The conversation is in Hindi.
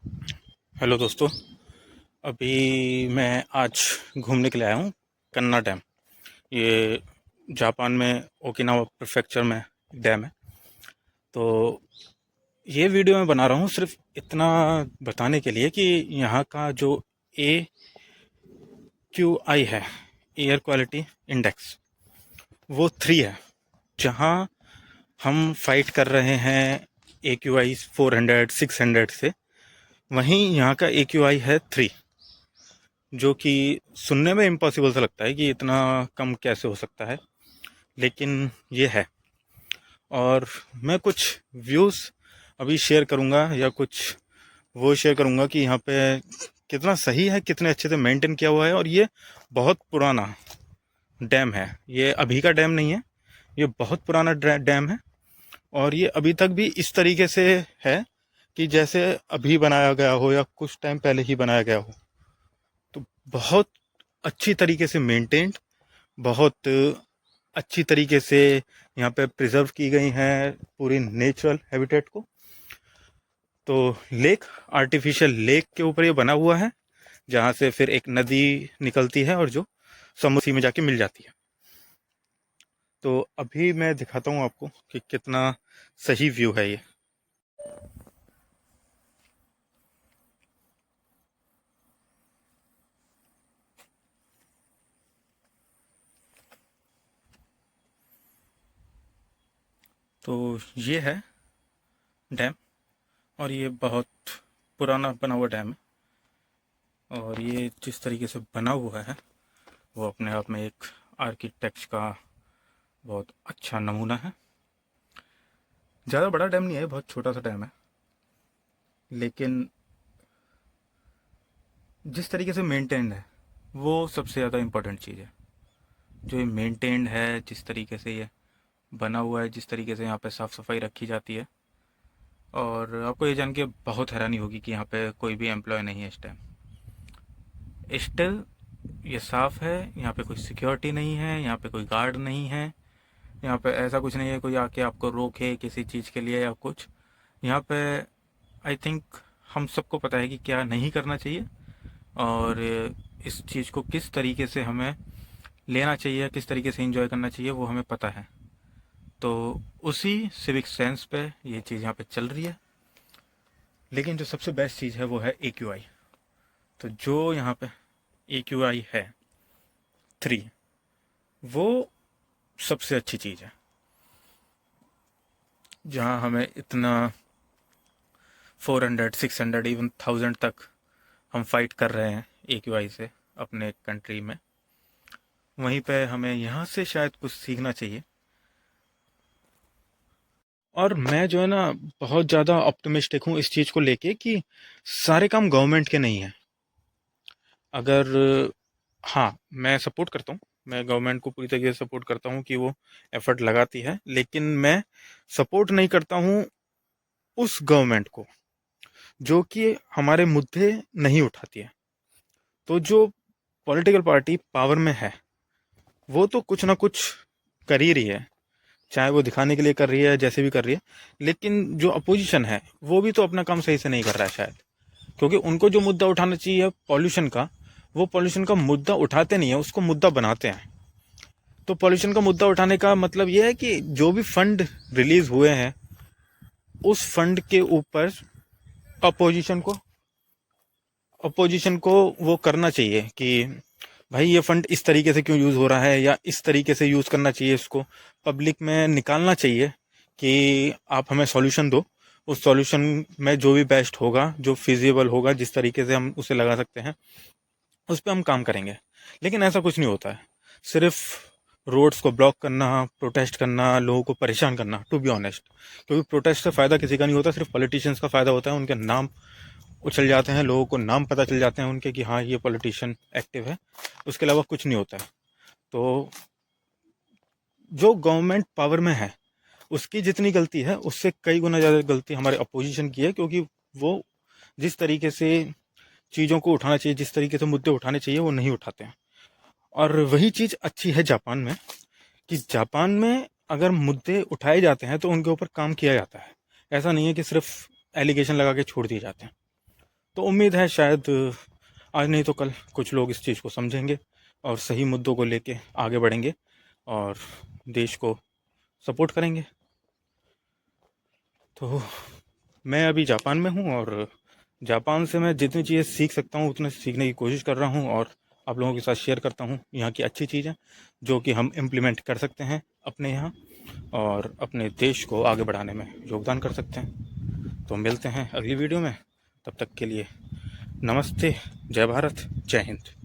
हेलो दोस्तों। अभी मैं आज घूमने के लिए आया हूँ कन्ना डैम। ये जापान में ओकिनावा प्रीफेक्चर में डैम है। तो ये वीडियो मैं बना रहा हूँ सिर्फ इतना बताने के लिए कि यहाँ का जो AQI है, एयर क्वालिटी इंडेक्स, वो 3 है। जहाँ हम फाइट कर रहे हैं AQI 400 600 से, वहीं यहाँ का AQI है 3, जो कि सुनने में इम्पॉसिबल सा लगता है कि इतना कम कैसे हो सकता है, लेकिन ये है। और मैं कुछ व्यूज़ अभी शेयर करूँगा या कुछ वो शेयर करूँगा कि यहाँ पे कितना सही है, कितने अच्छे से मेंटेन किया हुआ है। और ये बहुत पुराना डैम है, ये अभी का डैम नहीं है, ये बहुत पुराना डैम है। और ये अभी तक भी इस तरीके से है कि जैसे अभी बनाया गया हो या कुछ टाइम पहले ही बनाया गया हो। तो बहुत अच्छी तरीके से मेंटेन्ड, बहुत अच्छी तरीके से यहाँ पे प्रिजर्व की गई हैं पूरी नेचुरल हैबिटेट को। तो लेक, आर्टिफिशियल लेक के ऊपर ये बना हुआ है, जहाँ से फिर एक नदी निकलती है और जो समुद्र में जाके मिल जाती है। तो अभी मैं दिखाता हूँ आपको कि कितना सही व्यू है ये। तो ये है डैम, और ये बहुत पुराना बना हुआ डैम है। और ये जिस तरीके से बना हुआ है वो अपने आप में एक आर्किटेक्ट का बहुत अच्छा नमूना है। ज़्यादा बड़ा डैम नहीं है, बहुत छोटा सा डैम है, लेकिन जिस तरीके से मेंटेन्ड है वो सबसे ज़्यादा इम्पोर्टेंट चीज़ है। जो ये मेंटेन्ड है, जिस तरीके से ये बना हुआ है, जिस तरीके से यहाँ पे साफ़ सफाई रखी जाती है। और आपको ये जान के बहुत हैरानी होगी कि यहाँ पे कोई भी एम्प्लॉय नहीं है इस टाइम। स्टिल ये साफ़ है, यहाँ पे कोई सिक्योरिटी नहीं है, यहाँ पे कोई गार्ड नहीं है, यहाँ पे ऐसा कुछ नहीं है कोई आके आपको रोके किसी चीज़ के लिए या कुछ। यहाँ पे आई थिंक हम सबको पता है कि क्या नहीं करना चाहिए और इस चीज़ को किस तरीके से हमें लेना चाहिए, किस तरीके से एंजॉय करना चाहिए, वो हमें पता है। तो उसी सिविक सेंस पे ये चीज़ यहाँ पे चल रही है। लेकिन जो सबसे बेस्ट चीज़ है वो है AQI। तो जो यहाँ पे AQI है 3, वो सबसे अच्छी चीज़ है। जहाँ हमें इतना 400 600 इवन 1000 तक हम फाइट कर रहे हैं AQI से अपने कंट्री में, वहीं पे हमें यहाँ से शायद कुछ सीखना चाहिए। और मैं जो है ना, बहुत ज़्यादा ऑप्टिमिस्टिक हूँ इस चीज़ को लेके कि सारे काम गवर्नमेंट के नहीं हैं। अगर, हाँ, मैं सपोर्ट करता हूँ, मैं गवर्नमेंट को पूरी तरीके से सपोर्ट करता हूँ कि वो एफर्ट लगाती है, लेकिन मैं सपोर्ट नहीं करता हूँ उस गवर्नमेंट को जो कि हमारे मुद्दे नहीं उठाती है। तो जो पॉलिटिकल पार्टी पावर में है वो तो कुछ ना कुछ कर ही रही है, चाहे वो दिखाने के लिए कर रही है, जैसे भी कर रही है। लेकिन जो अपोजिशन है वो भी तो अपना काम सही से नहीं कर रहा है शायद, क्योंकि उनको जो मुद्दा उठाना चाहिए पॉल्यूशन का, वो पॉल्यूशन का मुद्दा उठाते नहीं है, उसको मुद्दा बनाते हैं। तो पॉल्यूशन का मुद्दा उठाने का मतलब ये है कि जो भी फंड रिलीज हुए हैं उस फंड के ऊपर अपोजिशन को अपोजिशन को वो करना चाहिए कि भाई ये फंड इस तरीके से क्यों यूज़ हो रहा है, या इस तरीके से यूज़ करना चाहिए, इसको पब्लिक में निकालना चाहिए कि आप हमें सॉल्यूशन दो। उस सॉल्यूशन में जो भी बेस्ट होगा, जो फिजिबल होगा, जिस तरीके से हम उसे लगा सकते हैं, उस पर हम काम करेंगे। लेकिन ऐसा कुछ नहीं होता है, सिर्फ रोड्स को ब्लॉक करना, प्रोटेस्ट करना, लोगों को परेशान करना, टू बी ऑनेस्ट। क्योंकि प्रोटेस्ट से फ़ायदा किसी का नहीं होता, सिर्फ पॉलिटिशियंस का फ़ायदा होता है। उनके नाम उछल जाते हैं, लोगों को नाम पता चल जाते हैं उनके कि हाँ ये पॉलिटिशियन एक्टिव है, उसके अलावा कुछ नहीं होता है। तो जो गवर्नमेंट पावर में है उसकी जितनी गलती है उससे कई गुना ज़्यादा गलती हमारे अपोजिशन की है, क्योंकि वो जिस तरीके से चीज़ों को उठाना चाहिए, जिस तरीके से मुद्दे उठाने चाहिए, वो नहीं उठाते हैं। और वही चीज़ अच्छी है जापान में, कि जापान में अगर मुद्दे उठाए जाते हैं तो उनके ऊपर काम किया जाता है। ऐसा नहीं है कि सिर्फ एलिगेशन लगा के छोड़ दिए जाते हैं। तो उम्मीद है शायद आज नहीं तो कल कुछ लोग इस चीज़ को समझेंगे और सही मुद्दों को लेके आगे बढ़ेंगे और देश को सपोर्ट करेंगे। तो मैं अभी जापान में हूँ और जापान से मैं जितनी चीज़ें सीख सकता हूँ उतने सीखने की कोशिश कर रहा हूँ और आप लोगों के साथ शेयर करता हूँ यहाँ की अच्छी चीज़ें जो कि हम इम्प्लीमेंट कर सकते हैं अपने यहाँ और अपने देश को आगे बढ़ाने में योगदान कर सकते हैं। तो मिलते हैं अगली वीडियो में, तब तक के लिए नमस्ते, जय भारत, जय हिंद।